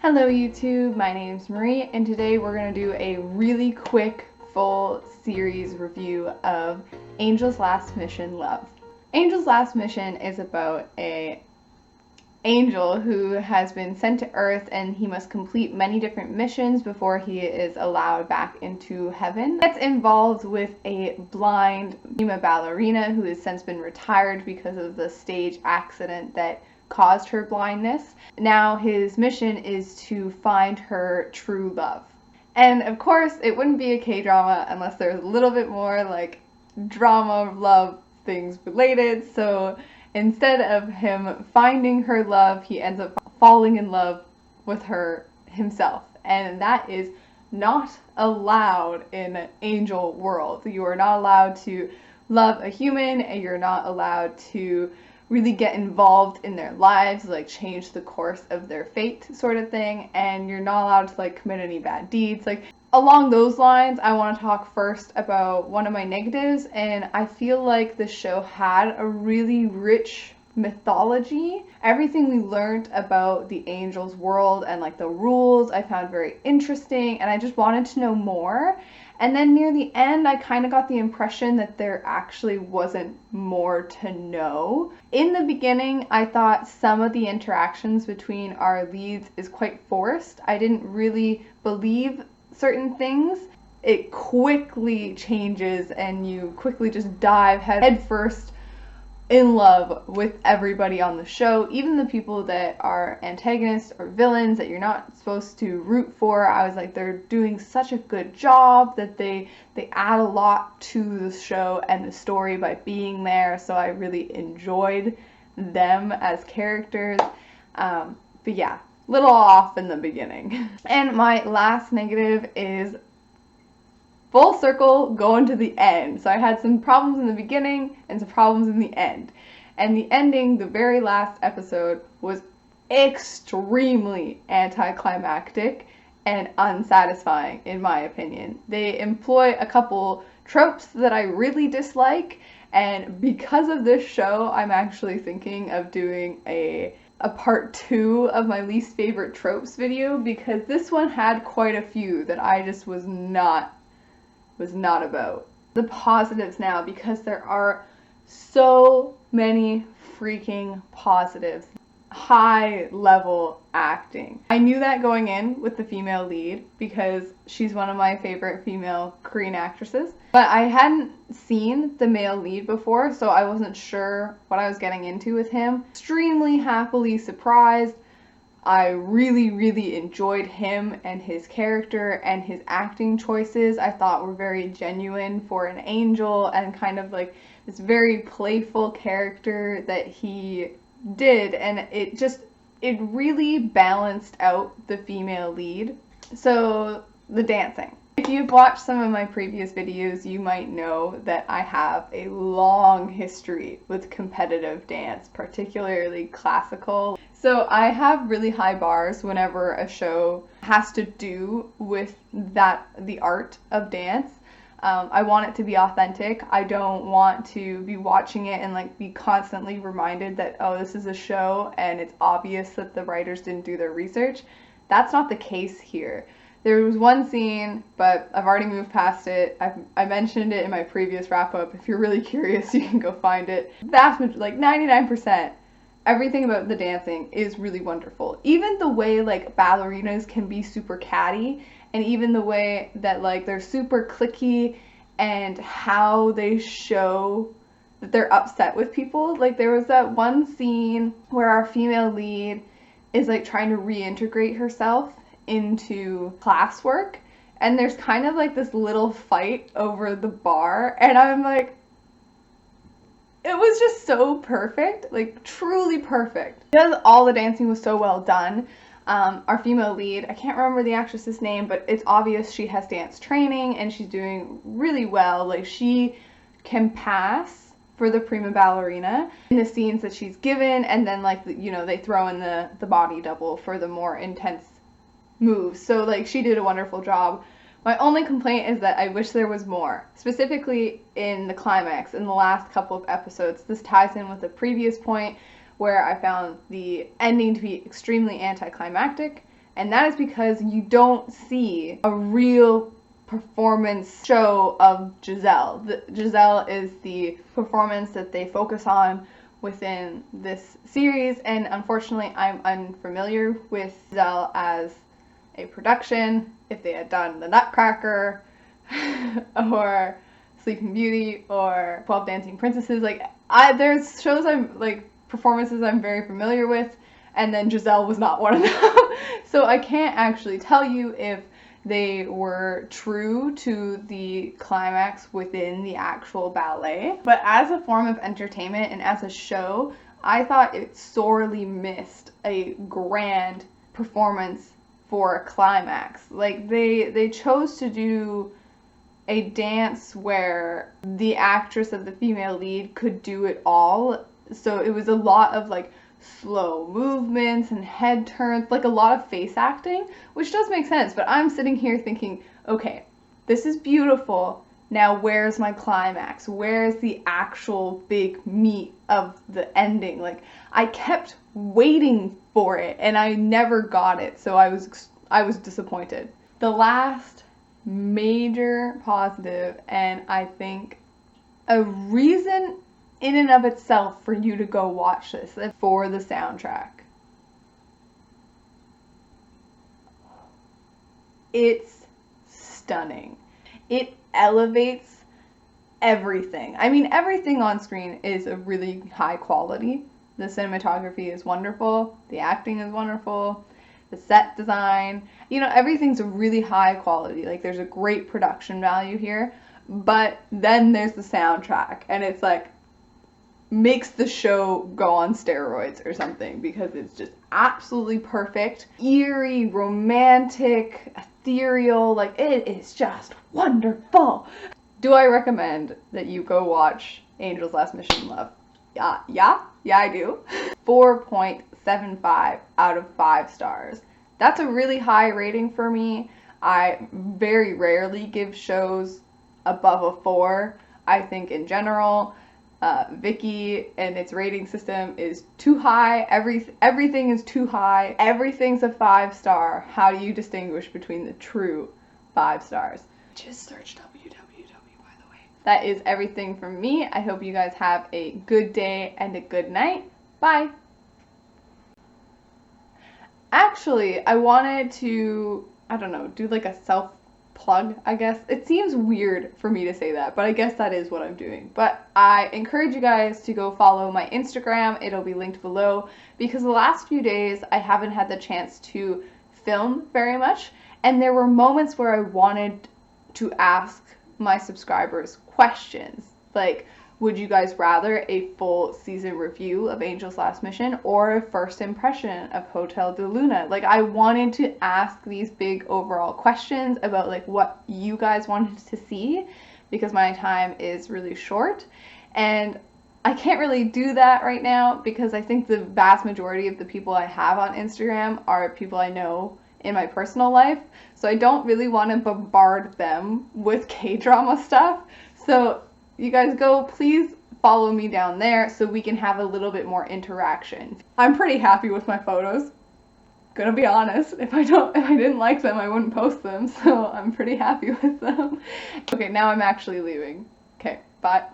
Hello YouTube, my name's Marie and today we're going to do a really quick full series review of Angel's Last Mission Love. Angel's Last Mission is about an angel who has been sent to Earth and he must complete many different missions before he is allowed back into heaven. He gets involved with a blind prima ballerina who has since been retired because of the stage accident that caused her blindness. Now his mission is to find her true love. And of course it wouldn't be a K-drama unless there's a little bit more like drama, love, things related. So instead of him finding her love, he ends up falling in love with her himself. And that is not allowed in Angel world. You are not allowed to love a human and you're not allowed to really get involved in their lives, like change the course of their fate sort of thing, and you're not allowed to like commit any bad deeds. Like along those lines, I want to talk first about one of my negatives, and I feel like the show had a really rich mythology. Everything we learned about the Angel's world and like the rules I found very interesting, and I just wanted to know more. And then near the end, I kind of got the impression that there actually wasn't more to know. In the beginning, I thought some of the interactions between our leads is quite forced. I didn't really believe certain things. It quickly changes and you quickly just dive headfirst in love with everybody on the show, even the people that are antagonists or villains that you're not supposed to root for. I was like, they're doing such a good job that they add a lot to the show and the story by being there, so I really enjoyed them as characters. But yeah, little off in the beginning. And my last negative is full circle going to the end. So I had some problems in the beginning and some problems in the end. And the ending, the very last episode, was extremely anticlimactic and unsatisfying in my opinion. They employ a couple tropes that I really dislike, and because of this show, I'm actually thinking of doing a part 2 of my least favorite tropes video, because this one had quite a few that I just was not about. The positives now, because there are so many freaking positives. High level acting. I knew that going in with the female lead because she's one of my favorite female Korean actresses, but I hadn't seen the male lead before, so I wasn't sure what I was getting into with him. Extremely happily surprised. I really enjoyed him and his character, and his acting choices I thought were very genuine for an angel, and kind of like this very playful character that he did, and it really balanced out the female lead. So the dancing. If you've watched some of my previous videos, you might know that I have a long history with competitive dance, particularly classical. So I have really high bars whenever a show has to do with the art of dance. I want it to be authentic. I don't want to be watching it and like be constantly reminded that, oh, this is a show and it's obvious that the writers didn't do their research. That's not the case here. There was one scene, but I've already moved past it. I mentioned it in my previous wrap-up. If you're really curious, you can go find it. Like 99%, everything about the dancing is really wonderful. Even the way like ballerinas can be super catty, and even the way that like they're super cliquey, and how they show that they're upset with people. Like there was that one scene where our female lead is like trying to reintegrate herself into classwork, and there's kind of like this little fight over the bar, and I'm like, it was just so perfect, like truly perfect. Because all the dancing was so well done, our female lead, I can't remember the actress's name, but it's obvious she has dance training and she's doing really well. Like she can pass for the prima ballerina in the scenes that she's given, and then like they throw in the body double for the more intense moves. So like she did a wonderful job. My only complaint is that I wish there was more, specifically in the climax, in the last couple of episodes. This ties in with the previous point where I found the ending to be extremely anticlimactic, And that is because you don't see a real performance show of Giselle. Giselle is the performance that they focus on within this series, and unfortunately I'm unfamiliar with Giselle as a production. If they had done The Nutcracker or Sleeping Beauty or 12 Dancing Princesses, like there's shows I'm like performances I'm very familiar with, and then Giselle was not one of them. So I can't actually tell you if they were true to the climax within the actual ballet. But as a form of entertainment and as a show, I thought it sorely missed a grand performance for a climax. Like they chose to do a dance where the actress of the female lead could do it all. So it was a lot of like slow movements and head turns, like a lot of face acting, which does make sense, but I'm sitting here thinking, okay, this is beautiful. Now where's my climax? Where's the actual big meat of the ending? Like I kept waiting for it and I never got it, so I was disappointed. The last major positive, and I think a reason in and of itself for you to go watch this, for the soundtrack. It's stunning. It elevates everything. I mean, everything on screen is a really high quality. The cinematography is wonderful, the acting is wonderful, the set design, you know, everything's a really high quality. Like there's a great production value here, but then there's the soundtrack, and it's like makes the show go on steroids or something, because it's just absolutely perfect, eerie, romantic, ethereal, like it is just wonderful. Do I recommend that you go watch Angel's Last Mission Love? Yeah, I do. 4.75 out of 5 stars. That's a really high rating for me. I very rarely give shows above a 4. I think in general, Viki and its rating system is too high. Everything is too high. Everything's a 5-star. How do you distinguish between the true 5 stars? Just search www, by the way. That is everything from me. I hope you guys have a good day and a good night. Bye. Actually, I wanted to, I don't know, do like a self plug, I guess. It seems weird for me to say that, but I guess that is what I'm doing. But I encourage you guys to go follow my Instagram. It'll be linked below, because the last few days I haven't had the chance to film very much, and there were moments where I wanted to ask my subscribers questions, like, would you guys rather a full season review of Angel's Last Mission or a first impression of Hotel de Luna? Like, I wanted to ask these big overall questions about like what you guys wanted to see, because my time is really short and I can't really do that right now, because I think the vast majority of the people I have on Instagram are people I know in my personal life, so I don't really want to bombard them with K-drama stuff. So you guys go, please follow me down there so we can have a little bit more interaction. I'm pretty happy with my photos. Gonna be honest, if I didn't like them, I wouldn't post them, so I'm pretty happy with them. Okay, now I'm actually leaving. Okay, bye.